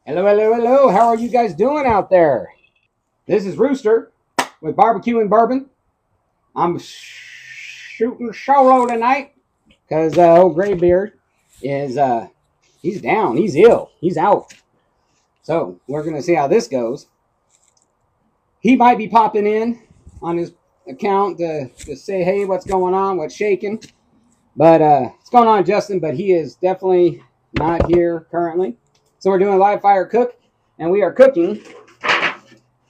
Hello, hello, hello. How are you guys doing out there? This is Rooster with Barbecue and Bourbon. I'm shooting solo tonight because old Graybeard is he's down. He's ill. He's out. So we're going to see how this goes. He might be popping in on his account to say, hey, what's going on? What's shaking? But what's going on, Justin? But he is definitely not here currently. So we're doing a live fire cook, and we are cooking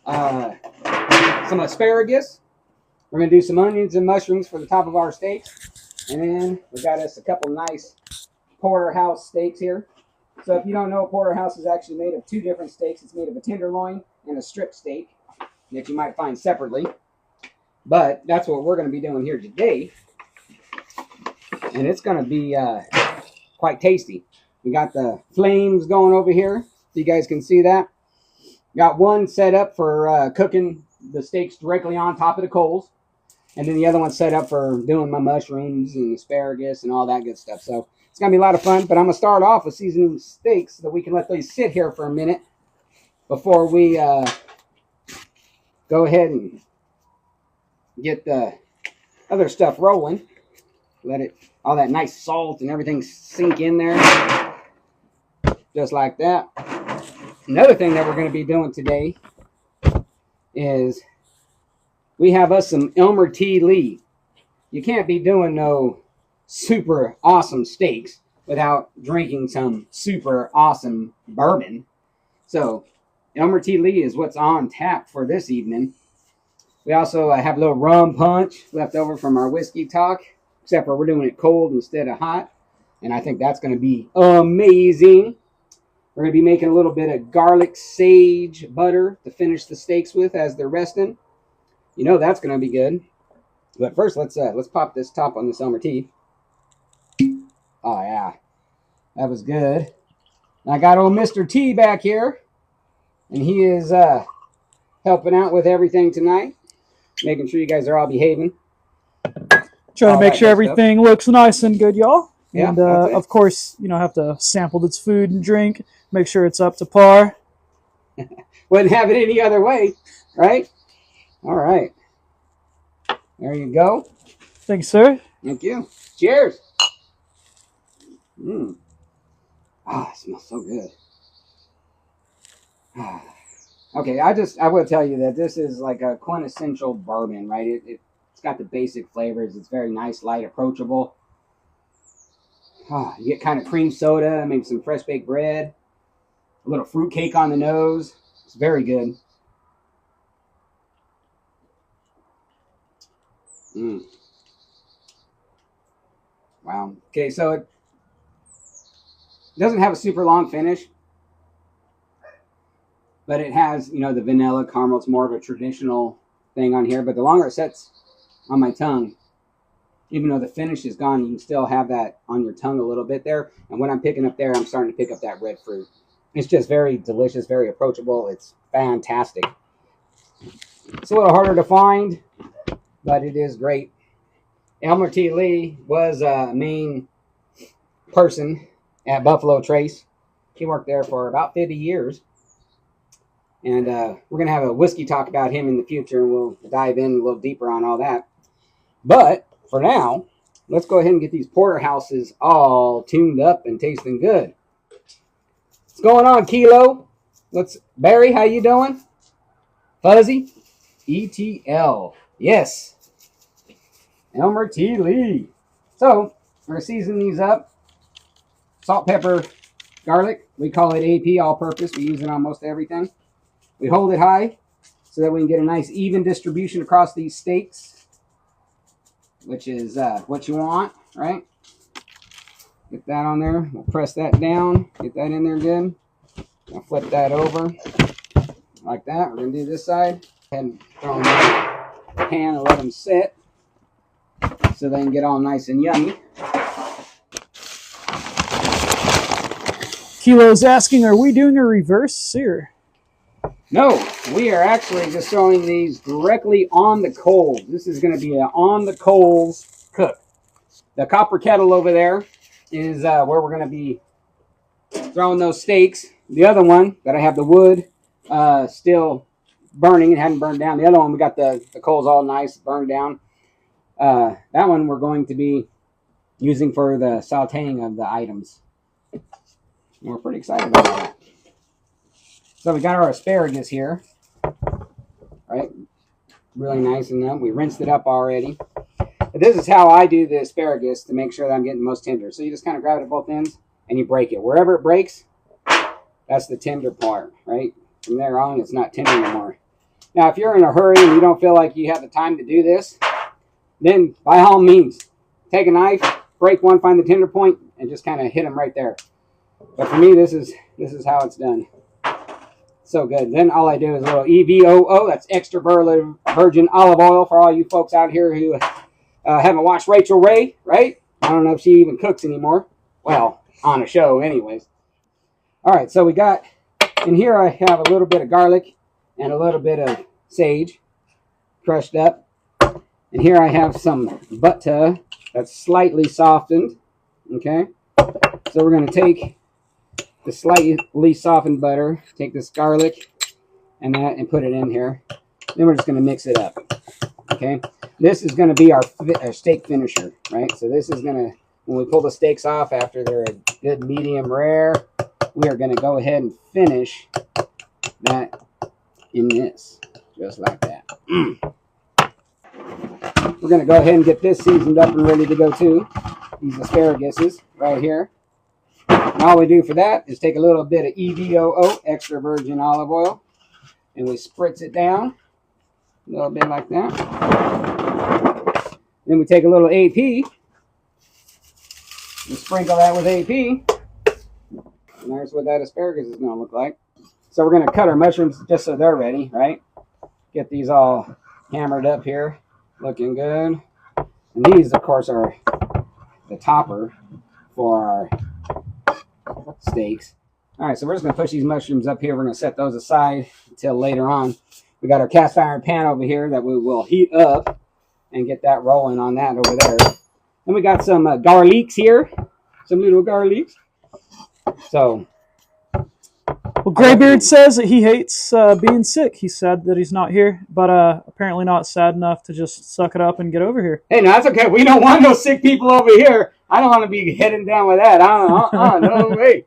some asparagus. We're going to do some onions and mushrooms for the top of our steaks. And then we got us a couple nice porterhouse steaks here. So if you don't know, porterhouse is actually made of two different steaks. It's made of a tenderloin and a strip steak that you might find separately. But that's what we're going to be doing here today. And it's going to be quite tasty. We got the flames going over here, so you guys can see that. Got one set up for cooking the steaks directly on top of the coals. And then the other one set up for doing my mushrooms and asparagus and all that good stuff. So it's going to be a lot of fun. But I'm going to start off with seasoning steaks so that we can let these sit here for a minute before we go ahead and get the other stuff rolling. Let it, all that nice salt and everything sink in there. Just like that. Another thing that we're going to be doing today is we have us some Elmer T. Lee. You can't be doing no super awesome steaks without drinking some super awesome bourbon. So Elmer T. Lee is what's on tap for this evening. We also have a little rum punch left over from our whiskey talk, except for we're doing it cold instead of hot. And I think that's going to be amazing. We're going to be making a little bit of garlic sage butter to finish the steaks with as they're resting. You know that's going to be good. But first, let's pop this top on this Elmer T. Oh, yeah. That was good. And I got old Mr. T back here. And he is helping out with everything tonight. Making sure you guys are all behaving. Trying to make sure everything looks nice and good, y'all. Yeah, and of course, have to sample its food and drink. Make sure it's up to par. Wouldn't have it any other way, right? All right. There you go. Thanks, sir. Thank you. Cheers. Mmm. Ah, it smells so good. Okay, I will tell you that this is like a quintessential bourbon, right? It's got the basic flavors. It's very nice, light, approachable. You get kind of cream soda, maybe some fresh baked bread, a little fruit cake on the nose. It's very good. Wow. Okay, so it doesn't have a super long finish, but it has, the vanilla caramel. It's more of a traditional thing on here, but the longer it sets on my tongue, even though the finish is gone, you can still have that on your tongue a little bit there. And when I'm picking up there, I'm starting to pick up that red fruit. It's just very delicious, very approachable. It's fantastic. It's a little harder to find, but it is great. Elmer T. Lee was a main person at Buffalo Trace. He worked there for about 50 years. And we're going to have a whiskey talk about him in the future, and we'll dive in a little deeper on all that. But for now, let's go ahead and get these porterhouses all tuned up and tasting good. What's going on, Kilo? Barry, how you doing? Fuzzy? ETL. Yes. Elmer T. Lee. So, we're going to season these up. Salt, pepper, garlic. We call it AP, all-purpose. We use it on most everything. We hold it high so that we can get a nice even distribution across these steaks, which is what you want, right? Get that on there. We'll press that down. Get that in there good. I'll flip that over like that. We're going to do this side. Go ahead and throw them in the pan and let them sit so they can get all nice and yummy. Kilo's asking, are we doing a reverse sear? No, we are actually just throwing these directly on the coals. This is going to be an on the coals cook. The copper kettle over there is where we're going to be throwing those steaks the other one that I have the wood still burning. It hadn't burned down. The other one, we got the coals all nice, burned down. That one we're going to be using for the sauteing of the items. And we're pretty excited about that. So we got our asparagus here, right? Really nice enough. We rinsed it up already. But this is how I do the asparagus to make sure that I'm getting the most tender. So you just kind of grab it at both ends and you break it. Wherever it breaks, that's the tender part, right? From there on, it's not tender anymore. Now, if you're in a hurry and you don't feel like you have the time to do this, then by all means, take a knife, break one, find the tender point, and just kind of hit them right there. But for me, this is how it's done. So good. Then all I do is a little EVOO. That's extra virgin olive oil for all you folks out here who haven't watched Rachel Ray, right? I don't know if she even cooks anymore. Well, on a show anyways. All right, so we got, in here I have a little bit of garlic and a little bit of sage crushed up. And here I have some butter that's slightly softened, okay? So we're going to take the slightly softened butter, take this garlic and that, and put it in here. Then we're just going to mix it up, okay? This is going to be our steak finisher, right? So this is going to, when we pull the steaks off after they're a good medium rare, we are going to go ahead and finish that in this, just like that. We're going to go ahead and get this seasoned up and ready to go too. These asparaguses right here. And all we do for that is take a little bit of EVOO, extra virgin olive oil, and we spritz it down a little bit like that. Then we take a little AP and sprinkle that with AP. And there's what that asparagus is going to look like. So we're going to cut our mushrooms just so they're ready, right? Get these all hammered up here, looking good. And these, of course, are the topper for our steaks. All right, so we're just going to push these mushrooms up here. We're going to set those aside until later on. We got our cast iron pan over here that we will heat up and get that rolling on that over there. Then we got some garlics here, some little garlics. So, well, Graybeard says that he hates being sick. He's sad that he's not here, but apparently not sad enough to just suck it up and get over here. Hey, no, that's okay. We don't want no sick people over here. I don't want to be heading down with that. No way.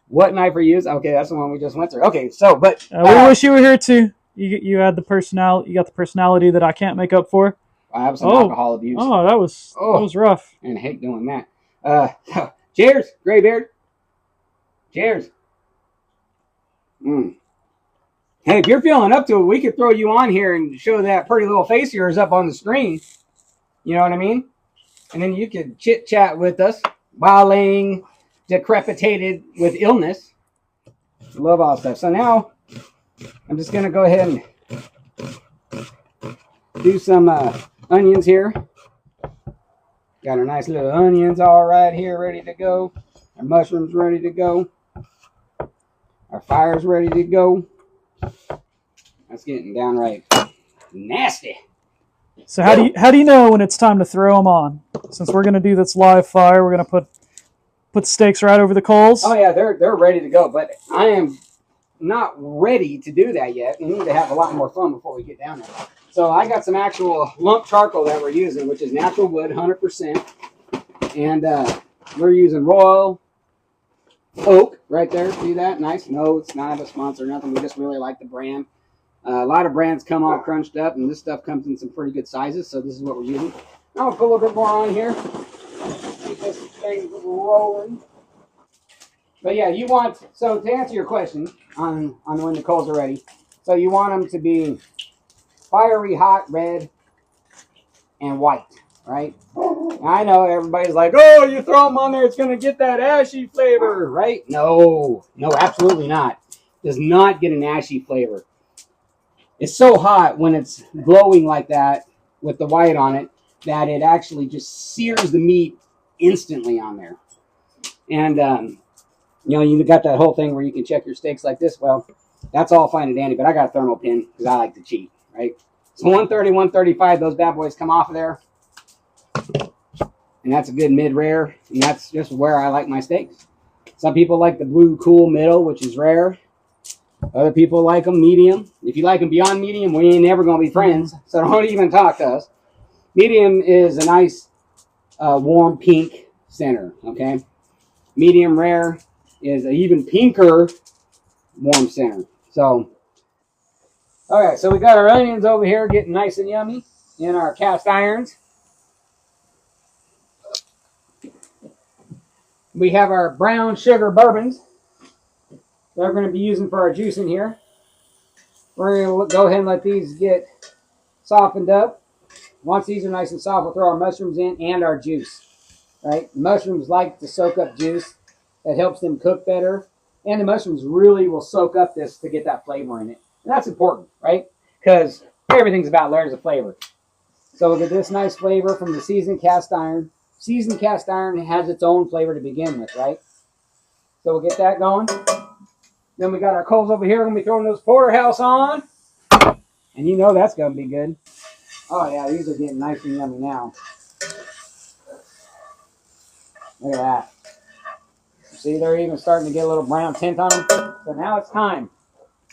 What knife are you using? Okay, that's the one we just went through. Okay, so, but we wish you were here too. You had the personality. You got the personality that I can't make up for. I have some alcohol abuse. Oh, that was rough. And I hate doing that. Cheers, Graybeard. Cheers. Hey, if you're feeling up to it, we could throw you on here and show that pretty little face of yours up on the screen. You know what I mean? And then you could chit-chat with us while laying decrepitated with illness. Love all stuff. So now, I'm just going to go ahead and do some onions here. Got our nice little onions all right here, ready to go. Our mushrooms ready to go. Our fire's ready to go. That's getting downright nasty. So how do you know when it's time to throw them on? Since we're going to do this live fire, we're going to put steaks right over the coals. Oh yeah, they're ready to go. But I am not ready to do that yet. We need to have a lot more fun before we get down there. So I got some actual lump charcoal that we're using, which is natural wood, 100%. And we're using Royal Oak right there. See that? Nice. No, it's not a sponsor or nothing. We just really like the brand. A lot of brands come all crunched up, and this stuff comes in some pretty good sizes, so this is what we're using. Now I'll put a little bit more on here. Keep this thing rolling. But yeah, you want, so to answer your question on when the coals are ready, so you want them to be fiery, hot, red, and white, right? Now, I know everybody's like, oh, you throw them on there, it's going to get that ashy flavor, right? No, absolutely not. It does not get an ashy flavor. It's so hot when it's glowing like that with the white on it that it actually just sears the meat instantly on there. And, you know, you got that whole thing where you can check your steaks like this. Well, that's all fine and dandy, but I got a thermal pin because I like to cheat, right? So 130, 135, those bad boys come off of there. And that's a good mid-rare, and that's just where I like my steaks. Some people like the blue cool middle, which is rare. Other people like them medium. If you like them beyond medium, we ain't never going to be friends. So don't even talk to us. Medium is a nice warm pink center, okay? Medium rare is an even pinker warm center. So, okay, so we got our onions over here getting nice and yummy in our cast irons. We have our brown sugar bourbons that we're going to be using for our juice in here. We're going to go ahead and let these get softened up. Once these are nice and soft, we'll throw our mushrooms in and our juice. Right? The mushrooms like to soak up juice. That helps them cook better. And the mushrooms really will soak up this to get that flavor in it. And that's important, right? Because everything's about layers of flavor. So we'll get this nice flavor from the seasoned cast iron. Seasoned cast iron has its own flavor to begin with, right? So we'll get that going. Then we got our coals over here. We're going to be throwing those porterhouse on. And you know that's going to be good. Oh, yeah, these are getting nice and yummy now. Look at that. See, they're even starting to get a little brown tint on them. So now it's time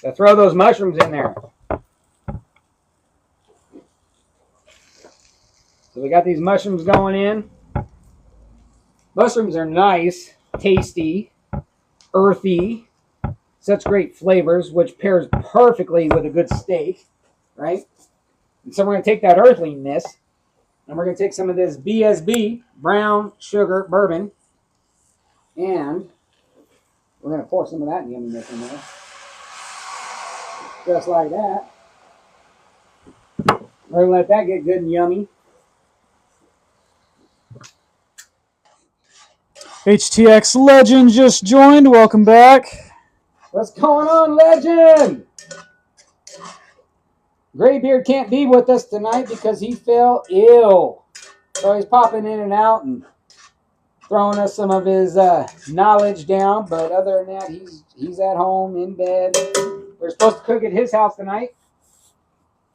to throw those mushrooms in there. So we got these mushrooms going in. Mushrooms are nice, tasty, earthy, such great flavors, which pairs perfectly with a good steak, right? And so we're going to take that earthiness, and we're going to take some of this BSB, brown sugar bourbon, and we're going to pour some of that yumminess in there. Just like that. We're going to let that get good and yummy. HTX Legend just joined. Welcome back. What's going on, Legend? Graybeard can't be with us tonight because he fell ill. So he's popping in and out and throwing us some of his knowledge down. But other than that, he's at home in bed. We're supposed to cook at his house tonight.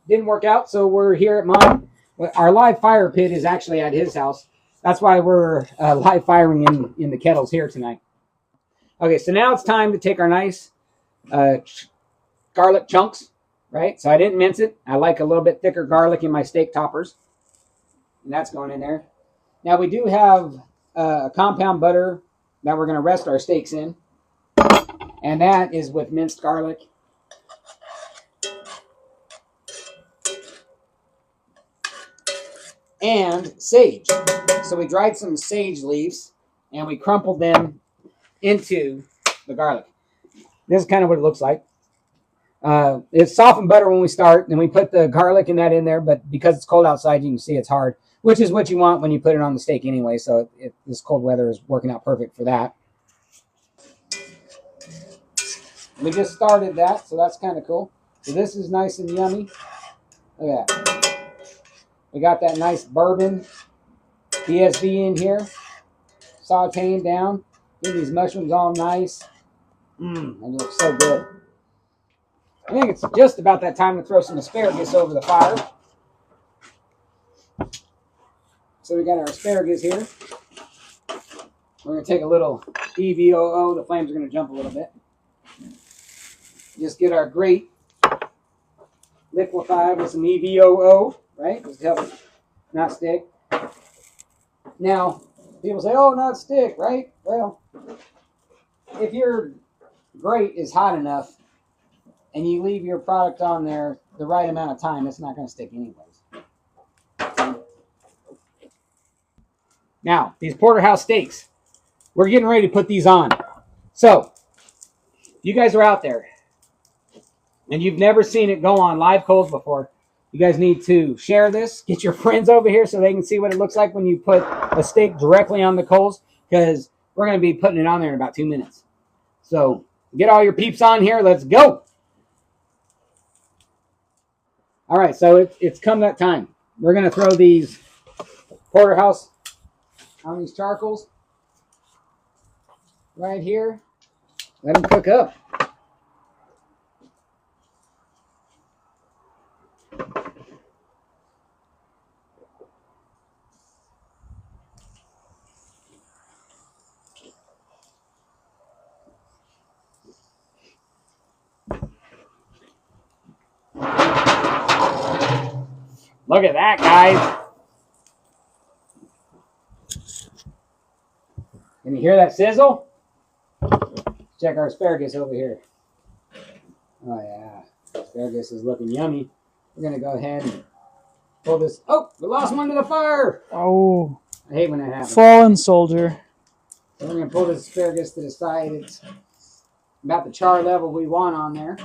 Didn't work out, so we're here at mine. Our live fire pit is actually at his house. That's why we're live firing in the kettles here tonight. Okay, so now it's time to take our nice garlic chunks, right? So I didn't mince it. I like a little bit thicker garlic in my steak toppers. And that's going in there. Now we do have a compound butter that we're going to rest our steaks in. And that is with minced garlic. And sage. So we dried some sage leaves and we crumpled them into the garlic. This is kind of what it looks like. It's softened butter when we start, and we put the garlic and that in there, but because it's cold outside, you can see it's hard, which is what you want when you put it on the steak anyway, so this cold weather is working out perfect for that. We just started that, so that's kind of cool. So this is nice and yummy. Look at that. We got that nice bourbon BSB in here, sauteing down. Get these mushrooms all nice. It looks so good. I think it's just about that time to throw some asparagus over the fire. So we got our asparagus here. We're going to take a little EVOO. The flames are going to jump a little bit. Just get our grate liquefied with some EVOO, right? Just to help it not stick. Now, people say, oh, not stick, right? Well, if your grate is hot enough and you leave your product on there the right amount of time, it's not going to stick anyways. Now, these porterhouse steaks, we're getting ready to put these on. So, if you guys are out there and you've never seen it go on live coals before, you guys need to share this. Get your friends over here so they can see what it looks like when you put a steak directly on the coals, because we're going to be putting it on there in about 2 minutes. So, get all your peeps on here. Let's go. All right, so it's come that time. We're going to throw these porterhouse on these charcoals right here. Let them cook up. Look at that, guys. Can you hear that sizzle? Check our asparagus over here. Oh, yeah. Asparagus is looking yummy. We're going to go ahead and pull this. Oh, we lost one to the fire. Oh. I hate when that happens. Fallen soldier. So we're going to pull this asparagus to the side. It's about the char level we want on there.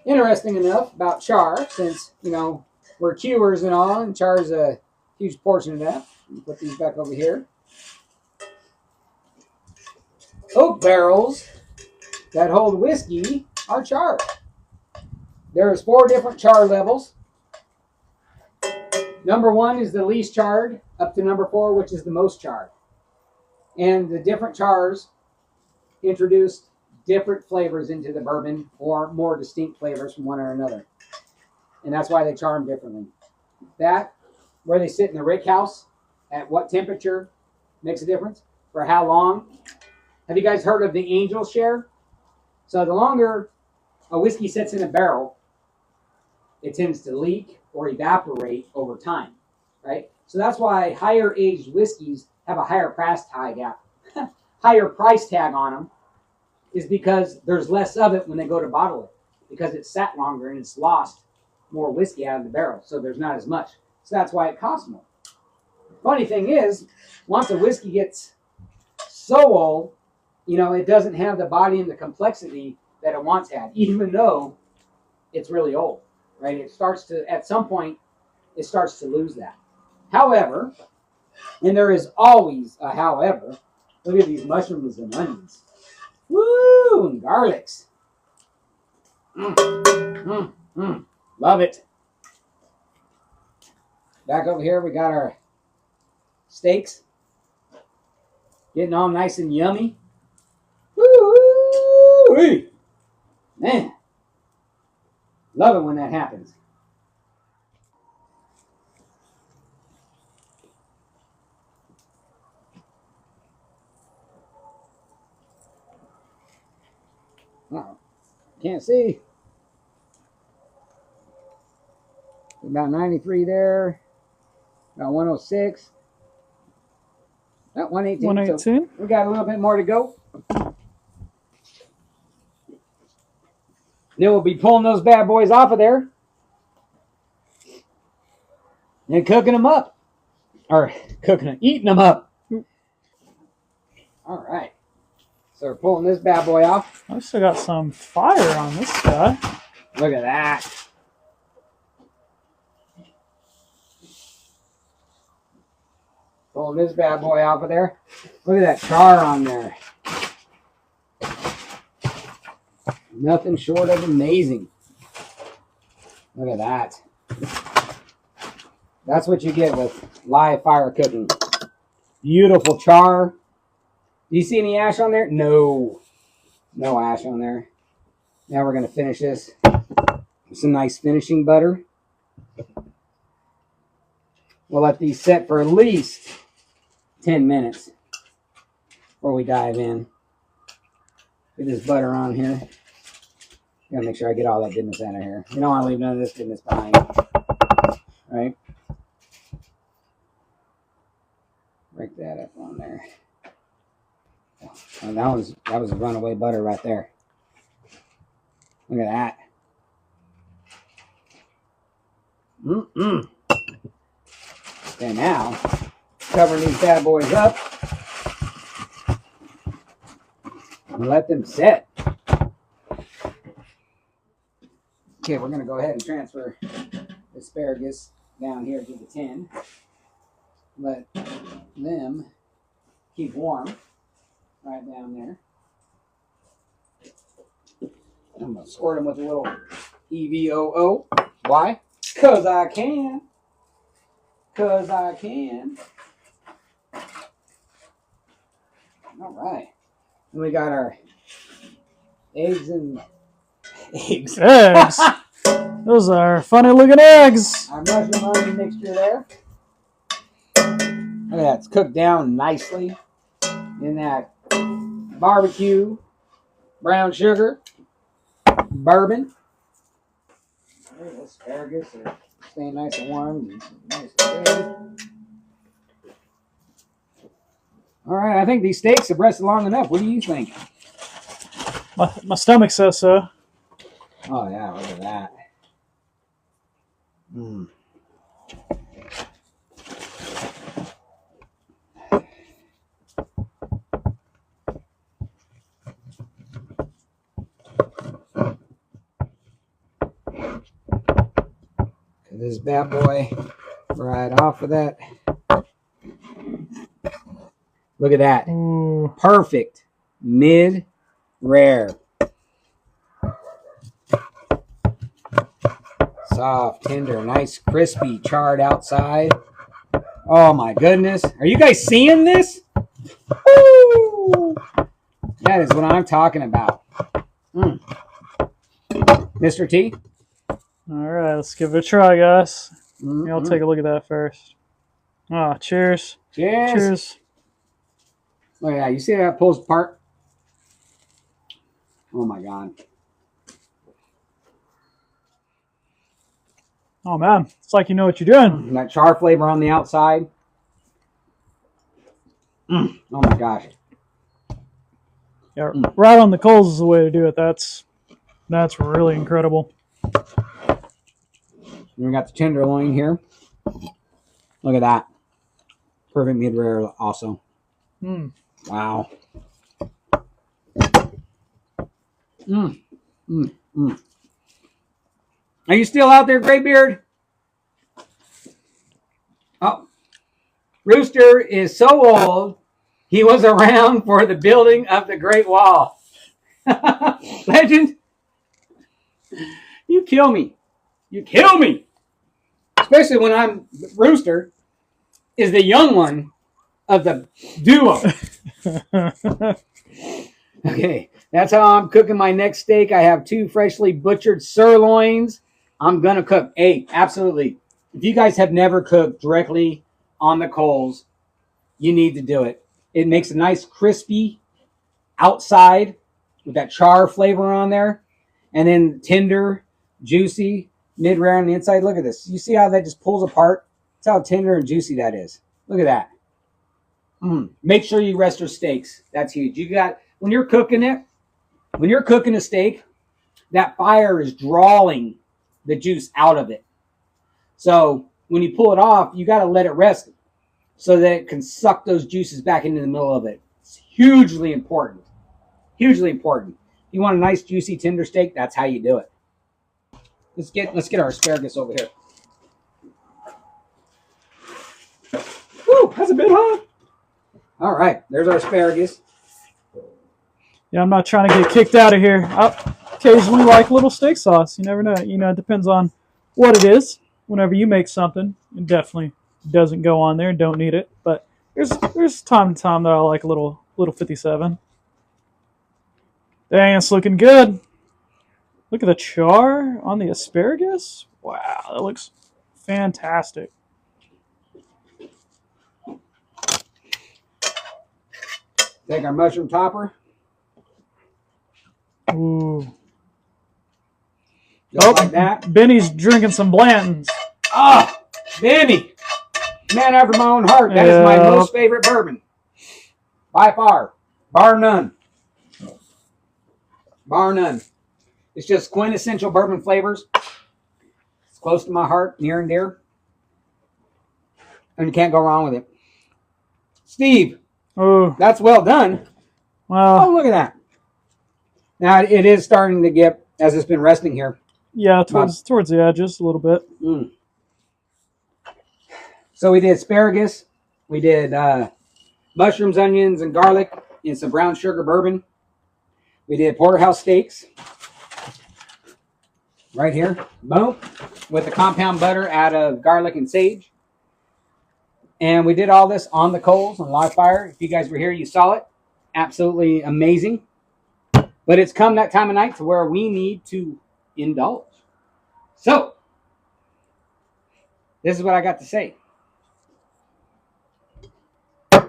Interesting enough about char, since, you know, we're cuers and all, and char is a huge portion of that. Put these back over here. Oak barrels that hold whiskey are charred. There's 4 different char levels. Number 1 is the least charred, up to number 4, which is the most charred. And the different chars introduced different flavors into the bourbon, or more distinct flavors from one or another. And that's why they char them differently. That, where they sit in the rick house, at what temperature, makes a difference. For how long. Have you guys heard of the angel share? So the longer a whiskey sits in a barrel, it tends to leak or evaporate over time, right? So that's why higher aged whiskeys have a higher price tag on them, is because there's less of it when they go to bottle it, because it's sat longer and it's lost more whiskey out of the barrel, so there's not as much. So that's why it costs more. Funny thing is, once a whiskey gets so old, you know, it doesn't have the body and the complexity that it once had, even though it's really old, right? It starts to, at some point, it starts to lose that. However, and there is always a however, look at these mushrooms and onions. Woo! And garlics. Love it. Back over here, we got our steaks. Getting all nice and yummy. Woo! Man. Love it when that happens. Uh-oh. Can't see. About 93 there. About 106. About 118. 118. So we got a little bit more to go. Then we'll be pulling those bad boys off of there and cooking them up. Or eating them up. All right. So we're pulling this bad boy off. I still got some fire on this guy. Look at that. Pulling this bad boy off of there. Look at that char on there. Nothing short of amazing. Look at that. That's what you get with live fire cooking. Beautiful char. Do you see any ash on there? No. No ash on there. Now we're going to finish this with some nice finishing butter. We'll let these set for at least 10 minutes before we dive in. Get this butter on here. Gotta make sure I get all that goodness out of here. You don't want to leave none of this goodness behind. Right? Break that up on there. Oh, that was a runaway butter right there. Look at that. And now, covering these bad boys up and let them set. Okay, we're going to go ahead and transfer the asparagus down here to the tin. Let them keep warm right down there. I'm going to squirt them with a little EVOO. Why? Because I can. Because I can. All right. And we got our eggs and... Eggs. Eggs. Those are funny looking eggs. Our mushroom onion mixture there. Look at that. It's cooked down nicely in that barbecue, brown sugar, bourbon. There's asparagus. Staying nice and warm. Nice and good. All right, I think these steaks have rested long enough. What do you think? My stomach says so. Oh, yeah, look at that. Mm. This bad boy right off of that. Look at that. Ooh. Perfect. Mid-rare. Soft, tender, nice, crispy, charred outside. Oh my goodness. Are you guys seeing this? Woo! That is what I'm talking about. Mm. Mr. T? All right, let's give it a try, guys. Mm-hmm. I'll take a look at that first. Oh, cheers. Cheers. Cheers. Look at that. You see that pulls apart? Oh my God. Oh, man. It's like you know what you're doing. And that char flavor on the outside. Oh my gosh. Yeah, right on the coals is the way to do it. That's really incredible. We got the tenderloin here. Look at that. Perfect mid-rare also. Mm. Wow. Are you still out there, Graybeard? Oh. Rooster is so old, he was around for the building of the Great Wall. Legend. You kill me. You kill me. Especially when I'm Rooster is the young one of the duo. Okay, that's how I'm cooking my next steak. I have 2 freshly butchered sirloins. I'm going to cook. Hey, absolutely. If you guys have never cooked directly on the coals, you need to do it. It makes a nice crispy outside with that char flavor on there. And then tender, juicy, mid-rare on the inside. Look at this. You see how that just pulls apart? That's how tender and juicy that is. Look at that. Make sure you rest your steaks. That's huge. You got, when you're cooking it, when you're cooking a steak, that fire is drawing the juice out of it. So when you pull it off, you got to let it rest so that it can suck those juices back into the middle of it. It's hugely important. Hugely important. If you want a nice, juicy, tender steak, that's how you do it. Let's get our asparagus over here. Woo, that's a bit hot. All right, there's our asparagus. Yeah, I'm not trying to get kicked out of here. I occasionally like a little steak sauce. You never know. You know, it depends on what it is. Whenever you make something, it definitely doesn't go on there. Don't need it. But there's time to time that I like a little 57. Dang, it's looking good. Look at the char on the asparagus. Wow, that looks fantastic. Take our mushroom topper. Ooh. Just like that. Benny's drinking some Blanton's. Ah, Benny. Man after my own heart. That is my most favorite bourbon. By far. Bar none. Bar none. It's just quintessential bourbon flavors. It's close to my heart, near and dear. And you can't go wrong with it. Steve. Oh, that's well done. Well, oh, look at that. Now, it is starting to get, as it's been resting here. Yeah, towards the edges a little bit. So we did asparagus. We did mushrooms, onions, and garlic in some brown sugar bourbon. We did porterhouse steaks. Right here. Boom. With the compound butter out of garlic and sage. And we did all this on the coals on live fire. If you guys were here, you saw it. Absolutely amazing. But it's come that time of night to where we need to indulge. So, this is what I got to say.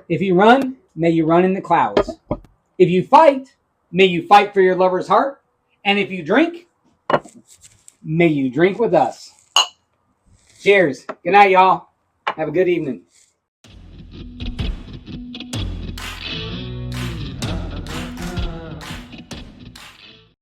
If you run, may you run in the clouds. If you fight, may you fight for your lover's heart. And if you drink, may you drink with us. Cheers. Good night, y'all. Have a good evening.